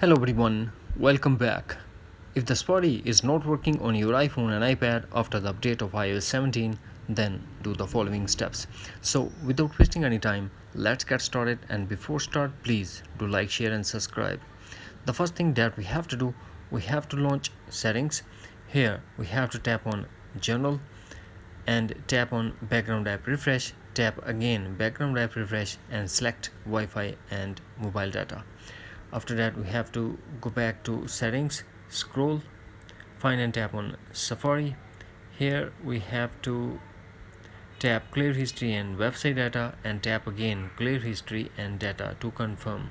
Hello everyone, welcome back. If the Spotty is not working on your iPhone and iPad after the update of iOS 17, then do the following steps. So, without wasting any time, let's get started, and before start, please do like, share and subscribe. The first thing that we have to do, we have to launch settings. Here, we have to tap on General and tap on background app refresh, tap again background app refresh and select Wi-Fi and mobile data. After that we have to go back to settings, scroll, find and tap on Safari. Here we have to tap clear history and website data and tap again clear history and data to confirm.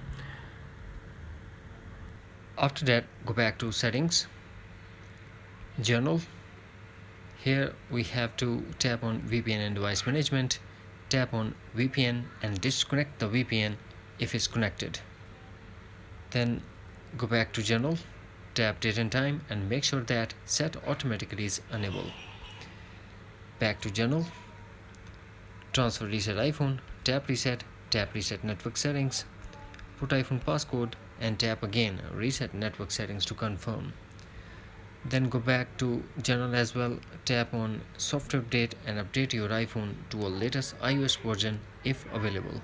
After that go back to settings, General. Here we have to tap on VPN and device management, tap on VPN and disconnect the VPN if it's connected. Then go back to General, tap date and time and make sure that set automatically is enabled. Back to General, transfer reset iPhone, tap reset network settings, put iPhone passcode and tap again reset network settings to confirm. Then go back to General as well, tap on software update and update your iPhone to a latest iOS version if available.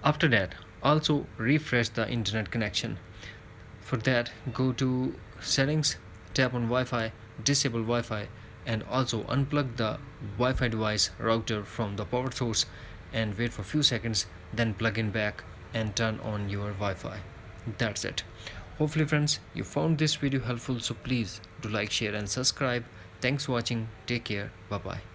After that, also refresh the internet connection. For that, go to settings, tap on Wi-Fi, disable Wi-Fi and also unplug the Wi-Fi device router from the power source and wait for a few seconds, then plug in back and turn on your Wi-Fi. That's it. Hopefully friends, you found this video helpful, so please do like, share and subscribe. Thanks for watching. Take care. Bye bye.